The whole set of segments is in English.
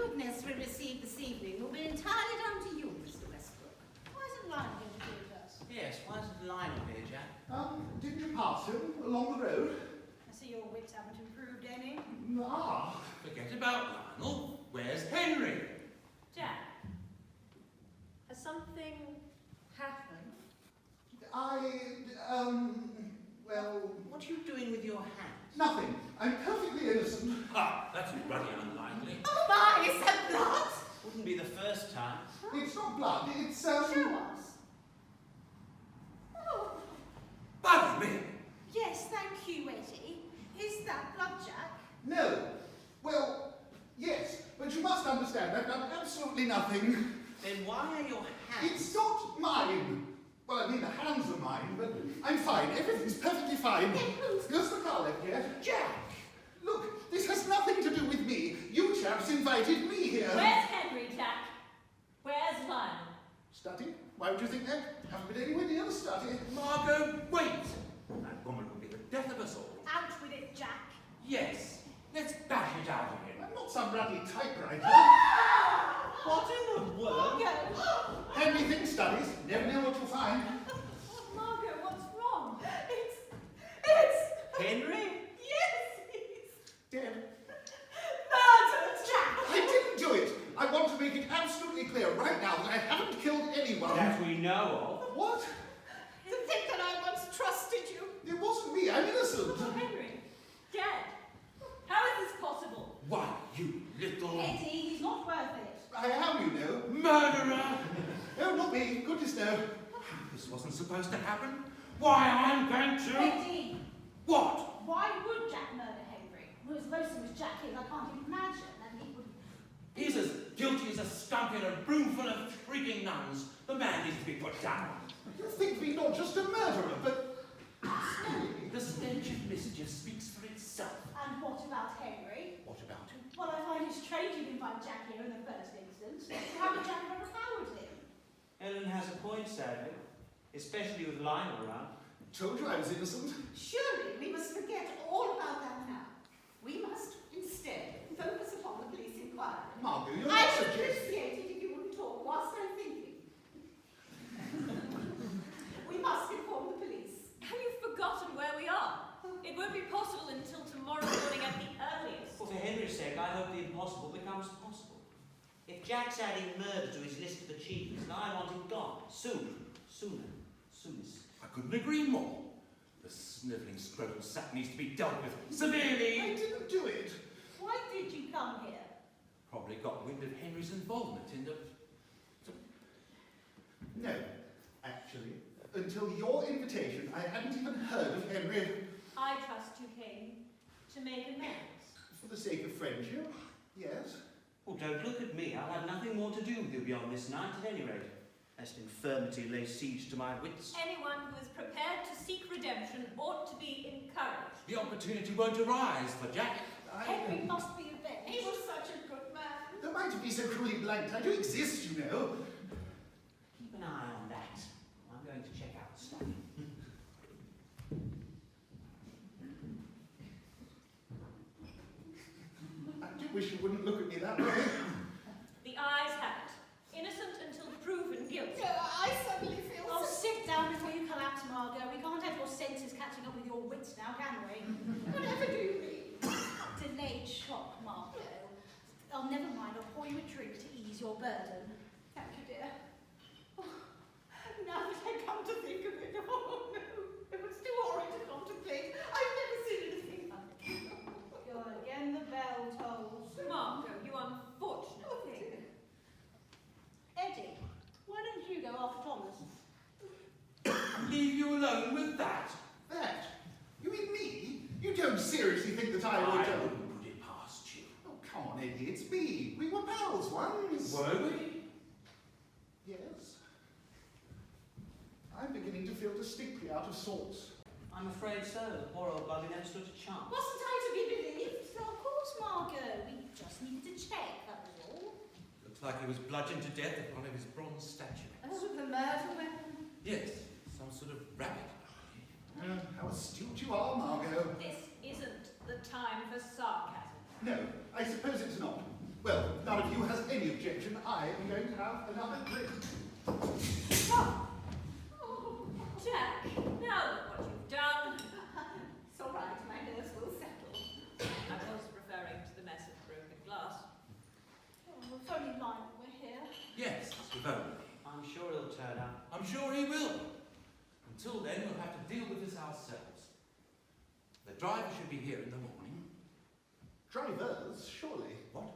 goodness we receive this evening will be entirely down to you, Mr. Westbrook. Why isn't Lionel going to be with us? Yes, why isn't Lionel here, Jack? Didn't you pass him along the road? I see your wits haven't improved any. Ah. Forget about Lionel. Where's Henry? Jack, has something happened? Well, What are you doing with your hands? nothing. I'm perfectly innocent. Ah, that's bloody unlikely. Oh my, is that blood? Wouldn't be the first time. It's not blood, it's, Show us. Oh, Bugger me! yes, thank you, Eddie. Is that blood, Jack? No. Well, yes, but you must understand, I've done absolutely nothing. Then why are your hands? It's not mine. Well, I mean, the hands are mine, but I'm fine. Everything's perfectly fine. Then whose? Who's the car left yet? Jack! Look, this has nothing to do with me. You chaps invited me here. Where's Henry, Jack? Where's Lionel? Study? Why would you think that? Haven't been anywhere near the study. Margot, wait! That woman will be the death of us all. Out with it, Jack. Yes, let's bash it out of him. I'm not some bloody typewriter. What in the world? Margot! Everything studies. Never know what you'll find. Margot, what's wrong? It's... Henry? Yes, he's Dead. murdered, Jack! I didn't do it. I want to make it absolutely clear right now that I haven't killed anyone. That we know What? To think that I once trusted you. It wasn't me. I'm innocent. Henry, dead. How is this possible? of. Why, you little... Eddie, he's not worth it. I am, you know. Murderer! No, not me. Goodness no. This wasn't supposed to happen. Why, I'm going to... Eddie, What? why would Jack murder Henry? Well, as loathsome as Jack is, I can't imagine that he would... He's as guilty as a skunk in a room full of shrieking nuns. The man needs to be put down. You think me not just a murderer, but... The stench of mischief speaks for itself. And what about Henry? What about him? Well, I find it strange you'd invite Jack here in the first instance. How would Jack have overpowered him? Ellen has a point, sadly, especially with Lionel around. Told you I was innocent. Surely we must forget all about that now. We must instead focus upon the police inquiry. Margot, you're I not should suggesting... appreciate it if you wouldn't talk whilst I'm thinking. We must inform the police. Have you forgotten where we are? It won't be possible until tomorrow morning at the earliest. Well, for Henry's sake, I hope the impossible becomes possible. If Jack's adding murder to his list of achievements, then I want him gone. Soon. Sooner. Soonest. I couldn't agree more. The snivelling scrotal sap needs to be dealt with I severely. didn't do it. Why did you come here? Probably got wind of Henry's involvement in the... No, actually. Until your invitation, I hadn't even heard of Henry. I trust you came to make amends. For the sake of friendship, yes. Well, don't look at me. I'll have nothing more to do with you beyond this night, at any rate. Lest infirmity lay siege to my wits. Anyone who is prepared to seek redemption ought to be encouraged. The opportunity won't arise for Jack. Henry must be avenged. He was such a good man. Don't mind to be so cruelly blunt. I do exist, you know. Keep an eye on that. I'm going to check out stuff. I do wish you wouldn't look at me that way. The eyes have it. Innocent until proven guilty. I suddenly feel... Oh, sit down before you collapse, Margot. We can't have your senses catching up with your wits now, can we? Whatever do you mean? Delayed shock, Margot. Oh, never mind. I'll pour you a drink to ease your burden. Thank you, dear. Oh, now that I come to think of it, oh no, it was too horrid to contemplate. I've never seen anything like it. God, again the bell tolls. Margot, you unfortunate Oh, thing. dear. Eddie, why don't you go after Thomas? Leave you alone with that. That? You mean me? You don't seriously think that I I would... wouldn't put it past you. Oh, come on, Eddie, it's me. We were pals once. Were we? Yes. I'm beginning to feel distinctly out of sorts. I'm afraid so. The poor old bugger never stood a chance. Wasn't I to be believed? Of course, Margot. We just needed to check, that was all. Looks like he was bludgeoned to death with one of his bronze statues. Oh, the murder weapon. Yes, some sort of rabbit. How astute you are, Margot. This isn't the time for sarcasm. No, I suppose it's not. Well, none of you has any objection. I am going to have another drink. Oh, Jack, now look what you've done. It's all right, my nerves will settle. I was referring to the mess of broken glass. Oh, if only Lionel were here. Yes, if only. I'm sure he'll turn up. I'm sure he will. Until then, we'll have to deal with this ourselves. The driver should be here in the morning. Drivers, surely. What?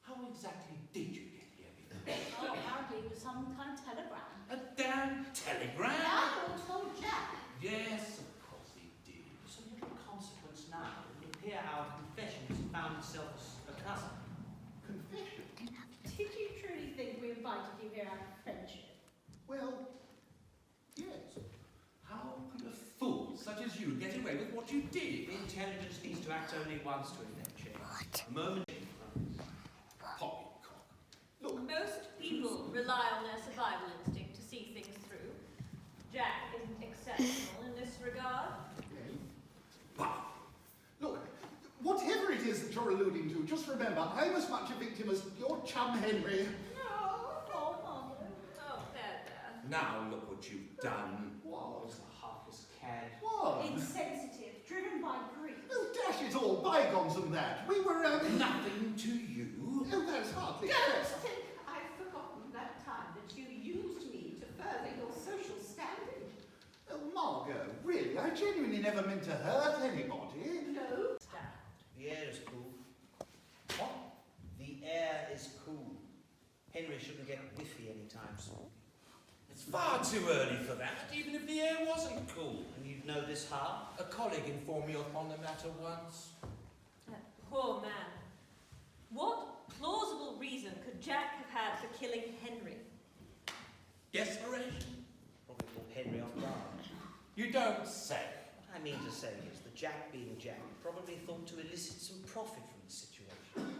How exactly did you get here? Oh, apparently it was some kind of telegram. A damn telegram? Lionel told Jack. Yes, of course he did. It's of little consequence now. It will appear our confession has found itself a cousin. Confession? Did you truly think we invited you here out of friendship? Well, yes. How could a fool such as you get away with what you did? Intelligence needs to act only once to effect change. A moment. Poppycock. Look, Most people rely on their survival instinct to see things through. Jack isn't exceptional in this regard. Bah! look, whatever it is that you're alluding to, just remember, I'm as much a victim as your chum Henry. No, oh, Mother. Oh, there. Now look what you've done. What? Was the heartless cad. What? Insensitive, driven by grief. Oh, dash it all, bygones and that. We were, Nothing to you. Oh, that's hardly Don't fair. think I've forgotten that time that you used me to further your social standing. Oh, Margot, really, I genuinely never meant to hurt anybody. No. The air is cool. What? The air is cool. Henry shouldn't get whiffy anytime soon. It's far too early for that, even if the air wasn't cool. And you'd know this how? A colleague informed me upon the matter once. That poor man. What plausible reason could Jack have had for killing Henry? Desperation? Probably called Henry off guard. You don't say. What I mean to say is that Jack being Jack probably thought to elicit some profit from the situation.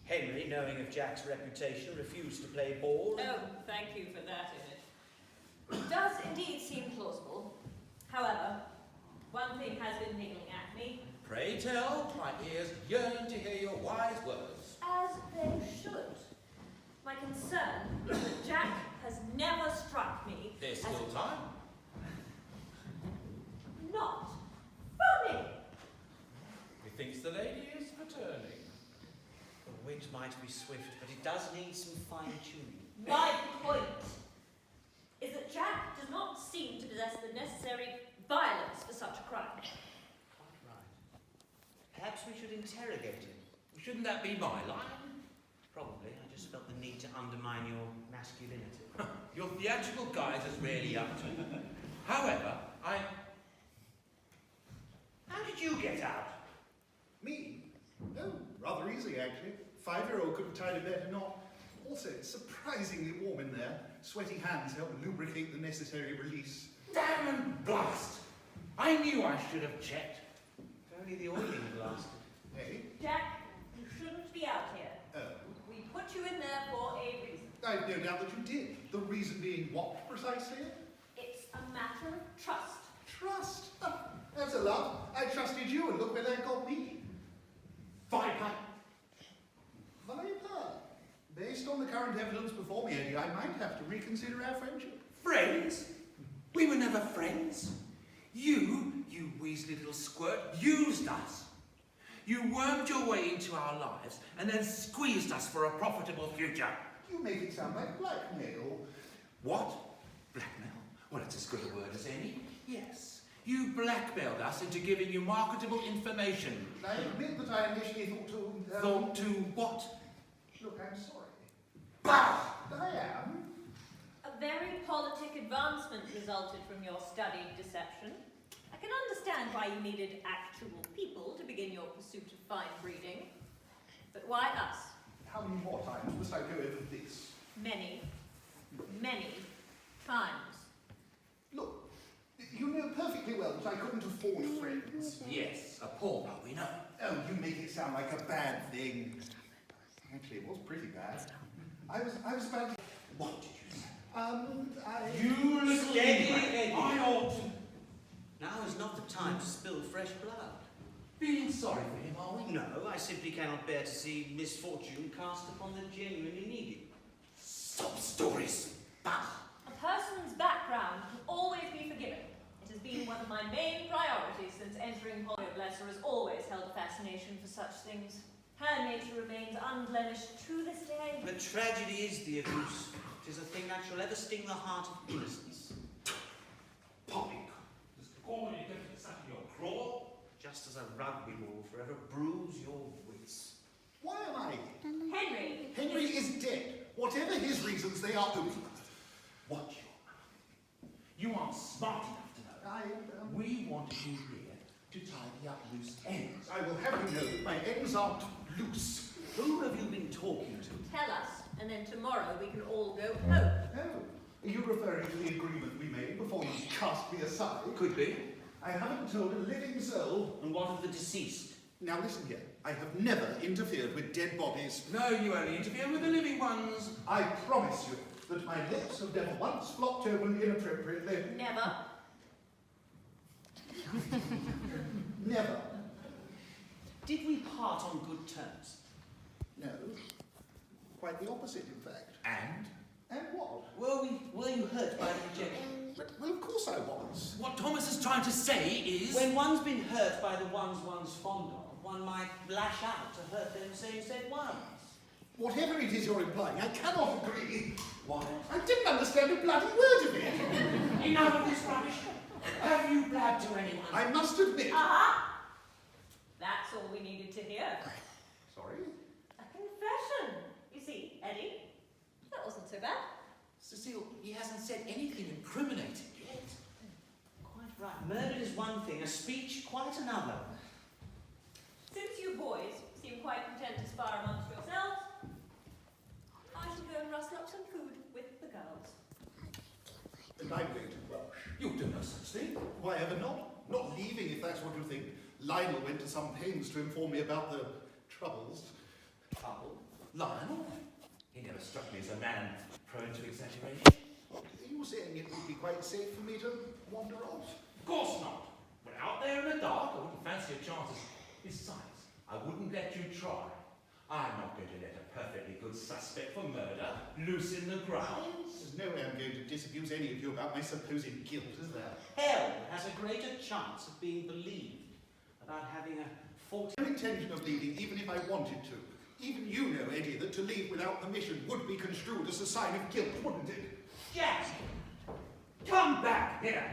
Henry, knowing of Jack's reputation, refused to play ball. Oh, thank you for that, Emmett. It does indeed seem plausible. However, one thing has been niggling at me, Pray tell, my ears yearn to hear your wise words. as they should. My concern is that Jack has never struck me There's as still time. not funny. Methinks the lady is returning. The wit might be swift, but it does need some fine-tuning. My point is that Jack does not seem to possess the necessary violence for such a crime. Quite right. Perhaps we should interrogate him. Shouldn't that be my line? Probably. I just felt the need to undermine your masculinity. Your theatrical guise is really up to it. However, How did you get out? Me? Oh, rather easy, actually. 5-year-old could have tied a better knot. Also, it's surprisingly warm in there. Sweaty hands help lubricate the necessary release. damn and blast! I knew I should have checked. If only the oiling had lasted. Hey? Jack, you shouldn't be out here. Oh. We put you in there for a reason. I've no doubt that you did. The reason being what, precisely? It's a matter of trust. Trust. Ah, that's a lot. I trusted you, and look where that got me. Viper! Viper. Based on the current evidence before me, Eddie, I might have to reconsider our friendship. Friends? We were never friends. You weaselly little squirt, used us. You wormed your way into our lives and then squeezed us for a profitable future. You make it sound like blackmail. What? Blackmail? Well, it's as good a word as any. Yes. You blackmailed us into giving you marketable information. I admit that I initially thought to... Thought to what? Look, I'm sorry. Bah! I am. A very politic advancement resulted from your studied deception. I can understand why you needed actual people to begin your pursuit of fine breeding. But why us? How many more times must I go over this? Many, many times. Look, you know perfectly well that I couldn't afford friends. Yes, a pauper, we know. Oh, you make it sound like a bad thing. Actually, it was pretty bad. I was about to... What did you say? I... You little Steady, idiot. Eddie. I ought to... Now is not the time to spill fresh blood. Feeling sorry for him, are we? No, I simply cannot bear to see misfortune cast upon the genuinely needy. Sob stories. Bah! A person's background can always be forgiven. It has been one of my main priorities since entering Polio Blesser has always held a fascination for such things. Her nature remains unblemished to this day. The tragedy is the abuse. It is a thing that shall ever sting the heart of innocence. Poppycock. Does the corner you get to the side of your craw? Just as a rugby ball forever bruise your wits. Why am I here? Henry! Henry is dead. Whatever his reasons, they are open. Watch your mouth. You aren't smart enough to know. We wanted you here to tidy up loose ends. I will have you know that my ends aren't loose. Who have you been talking to? Tell us, and then tomorrow we can all go home. Oh, are you referring to the agreement we made before you cast me aside? Could be. I haven't told a living soul. And what of the deceased? Now listen here. I have never interfered with dead bodies. No, you only interfere with the living ones. I promise you that my lips have never once flopped open inappropriately. Never. Never. Did we part on good terms? No. Quite the opposite, in fact. And? And what? Were you hurt by the rejection? Well, of course I was. What Thomas is trying to say is... When one's been hurt by the ones one's fond of, one might lash out to hurt them same said ones. Whatever it is you're implying, I cannot agree. Why? I didn't understand a bloody word of it. Enough of this rubbish. Have you blabbed to anyone? I must admit. Aha! That's all we needed to hear. Sorry? A confession. You see, Eddie, that wasn't so bad. Cecile, he hasn't said anything incriminating yet. Quite right. Murder is one thing, a speech quite another. Since you boys seem quite content to spar amongst yourselves, I shall go and rustle up some food with the girls. And I'm going to Welsh. You'll do no such thing. Why ever not? Not leaving, if that's what you think. Lionel went to some pains to inform me about the troubles. Trouble? Lionel? He never struck me as a man prone to exaggeration. Are you saying it would be quite safe for me to wander off? Of course not. We're out there in the dark. I wouldn't fancy your chances. Besides, I wouldn't let you try. I'm not going to let a perfectly good suspect for murder loose in the grounds. There's no way I'm going to disabuse any of you about my supposed guilt, is there? Hell has a greater chance of being believed about having a fault. No intention of leaving, even if I wanted to. Even you know, Eddie, that to leave without permission would be construed as a sign of guilt, wouldn't it? Jack! Come back here!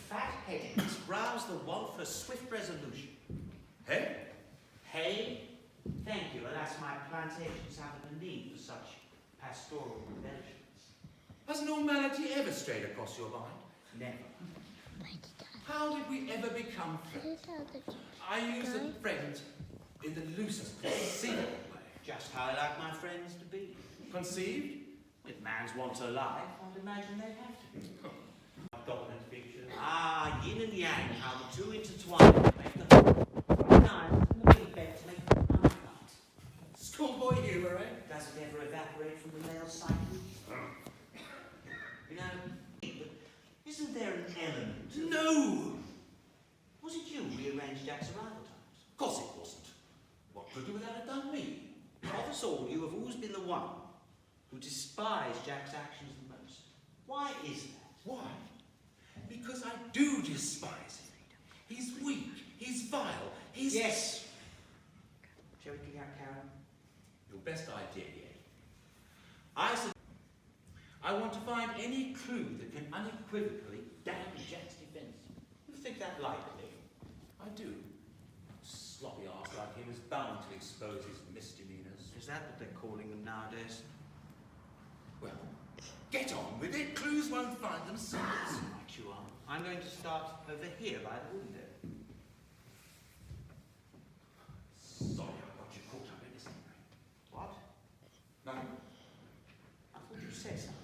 Fat-headedness roused the want for swift resolution. Hey? Hay? Thank you, alas, my plantations haven't a need for such pastoral embellishments. Has normality ever strayed across your mind? Never. How did we ever become friends? I use the friend in the loosest conceivable way. Just how I like my friends to be. Conceived? If man's want alive, I'd imagine they'd have to be. Dominant feature. Ah, yin and yang, how the two intertwine to make the knives and the big bed to make the uncut. Schoolboy humour, eh? Does it ever evaporate from the male psyche? You know, but isn't there an element? No! Was it you who rearranged Jack's arrival times? Of course it wasn't. What could you without have done me? Of us all, you have always been the one who despised Jack's actions the most. Why is that? Why? Because I do despise him. He's weak, he's vile, he's... Yes. Shall we kick out Karen? Your best idea yet. I want to find any clue that can unequivocally damage Jack's defence. You think that likely? I do. Sloppy arse like him is bound to expose his misdemeanours. Is that what they're calling them nowadays? Well, get on with it. Clues won't find themselves. Right you are. I'm going to start over here by the window. Sorry I got you caught up in this. What? Nothing. I thought you said something.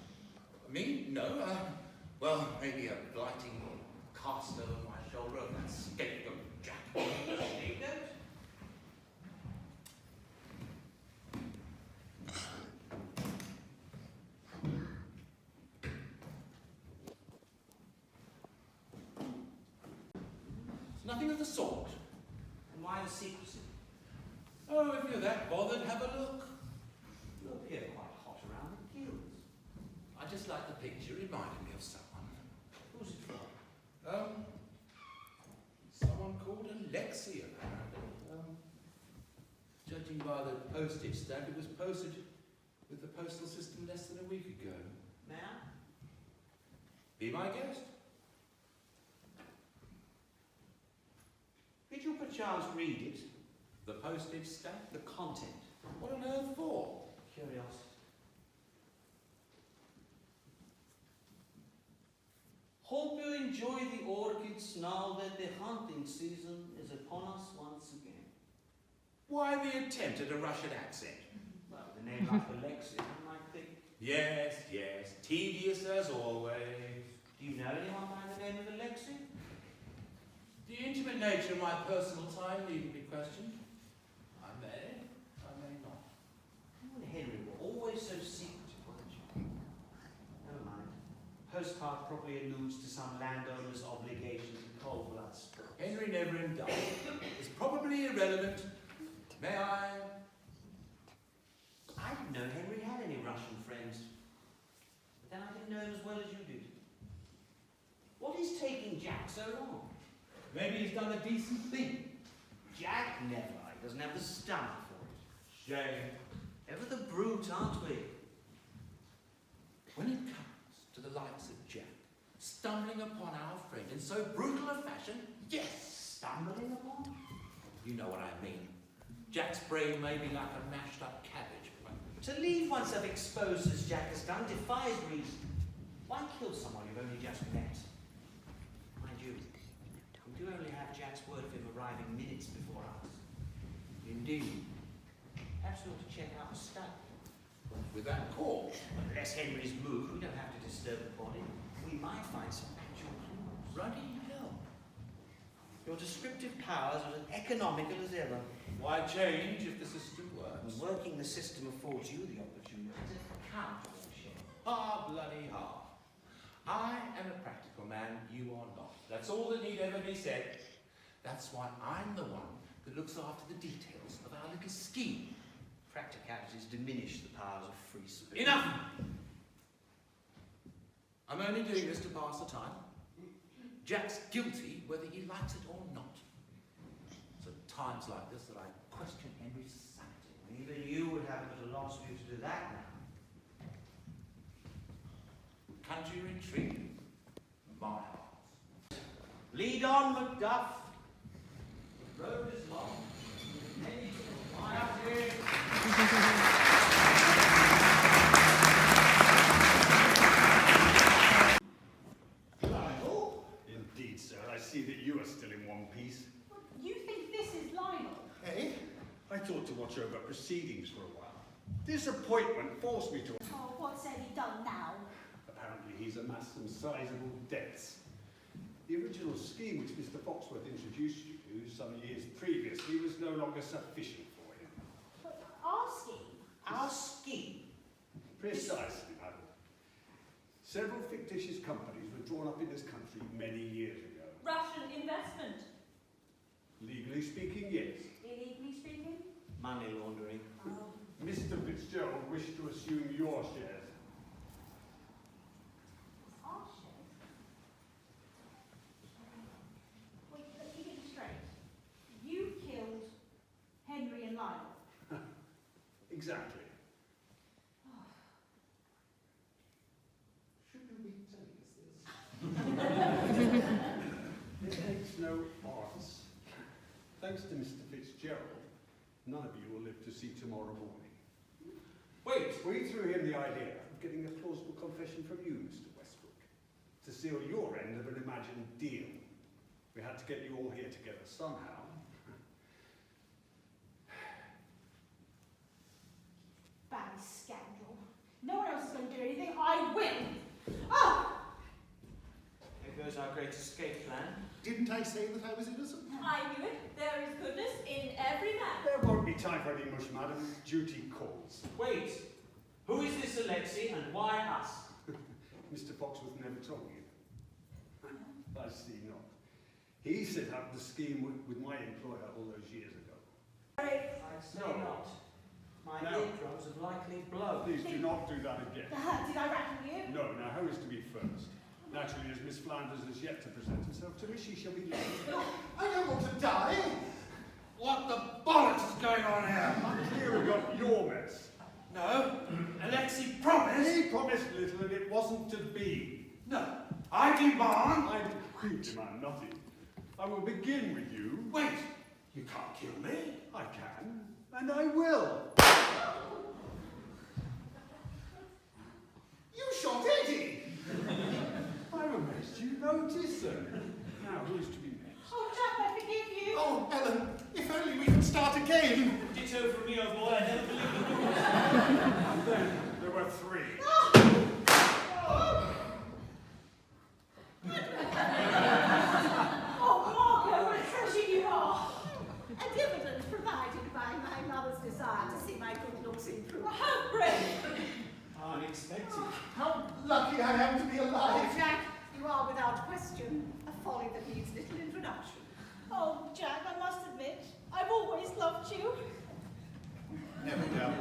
Me? No. Well, maybe a blighting cast over my shoulder of that scapegoat Jack. Scapegoat? Nothing of the sort. the secrecy? Oh, if you're that bothered, have a look. You appear quite hot around the gills. I just like the picture, reminded me of someone. Who's it from? Someone called Alexia, apparently. Judging by the postage stamp, it was posted with the postal system less than a week ago. May I? Be my guest. Did you perchance read it? The postage stamp? The content? What on earth for? Curiosity. Hope you enjoy the orchids now that the hunting season is upon us once again. Why the attempt at a Russian accent? Well, the name like Alexia, I might think. Yes, tedious as always. Do you know anyone by the name of Alexia? The intimate nature of my personal time needn't be questioned. I may not. You and Henry were always so secretive, weren't you? Never mind. Postcard probably alludes to some landowner's obligations and cold blood spills. Henry never indulged. It's probably irrelevant. May I? I didn't know Henry had any Russian friends. But then I didn't know him as well as you did. What is taking Jack so long? Maybe he's done a decent thing. Jack never. He doesn't have the stomach for it. Shame. Ever the brute, aren't we? When it comes to the likes of Jack, stumbling upon our friend in so brutal a fashion, yes! Stumbling upon? You know what I mean. Jack's brain may be like a mashed up cabbage, but To leave oneself exposed as Jack has done defies reason. Why kill someone you've only just met? Mind you, we do only have Jack's word of him arriving minutes before us. indeed, Perhaps we ought to check out the study. with that call. Unless Henry's moved, we don't have to disturb the body. We might find some actual clues. Ruddy hell. Your descriptive powers are as economical as ever. Why change if the system And works? working the system affords you the opportunity to count all share. Ah, bloody ha. I am a practical man, you are not. That's all that need ever be said. That's why I'm the one that looks after the details of our little scheme. Practicalities diminish the powers of free spirit. Enough! I'm only doing this to pass the time. Jack's guilty whether he likes it or not. It's at times like this that I question Henry's sanity. Even you would have it at a loss for you to do that now. Country retreat, my heart. Lead on, Macduff. The road is long. Many people lie out here. Lionel? Indeed, sir. I see that you are still in one piece. You think this is Lionel? Eh? I thought to watch over proceedings for a while. This appointment forced me to. Oh, what's Eddie done now? Apparently he's amassed some sizable debts. The original scheme which Mr. Foxworth introduced you to some years previously was no longer sufficient for him. But our scheme? Our scheme. Precisely, madam. Several fictitious companies were drawn up in this country many years ago. Russian investment. Legally speaking, yes. Illegally speaking? Money laundering. Oh. Mr. Fitzgerald wished to assume your shares. Our shares? Wait, let me get it straight. You killed Henry and Lionel. Exactly. Should you be telling us this? It takes no arts. Thanks to Mr. Fitzgerald, none of you will live to see tomorrow morning. Wait! We threw him the idea of getting a plausible confession from you, Mr. Westbrook, to seal your end of an imagined deal. We had to get you all here together somehow. Bad scoundrel. No one else is going to do anything. I will. Oh! There goes our great escape plan. Didn't I say that I was innocent? I knew it. There is goodness in every man. There won't be time for any mush, madam. Duty calls. Wait. Who is this Alexei and why us? Mr. Foxworth never told you. I see not. He set up the scheme with my employer all those years ago. I'd say not. My No. eardrums have likely blown. Please do not do that again. Did I rattle you? No, now who is to be first? Naturally, as Miss Flanders has yet to present herself to me, she shall be last. I don't want to die. What the bollocks is going on here? Here we got your mess. No, Alexei promised. He promised little and it wasn't to be. No, I demand. I demand nothing. I will begin with you. Wait, you can't kill me. I can, and I will. You shot Eddie. I'm amazed you noticed, sir. Now, who is to be next? Oh, Jack, I forgive you. Oh, Ellen, if only we could start again. Ditto from me, old boy. I never believed it. And then there were three. Oh, Margot, what a treasure you are. A dividend provided by my mother's desire to see my good looks improve. How brave! Unexpected. How lucky I am to be Oh, alive. Jack, you are without question a folly that needs little introduction. Oh, Jack, I must admit, I've always loved you. Never doubt.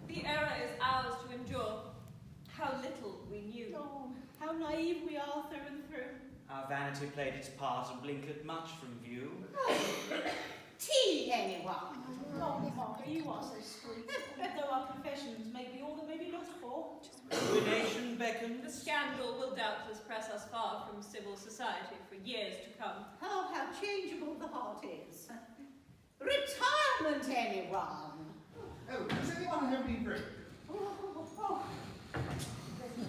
The error is ours to endure. How little we knew. Oh, how naive we are through and through. Our vanity played its part and blinkered much from view. Tea, anyone? Oh, Margot, you are so sweet. Though our confessions may be all that may be looked for. Ruination The beckons. scandal will doubtless press us far from civil society for years to come. Oh, how changeable the heart is. Retirement, anyone?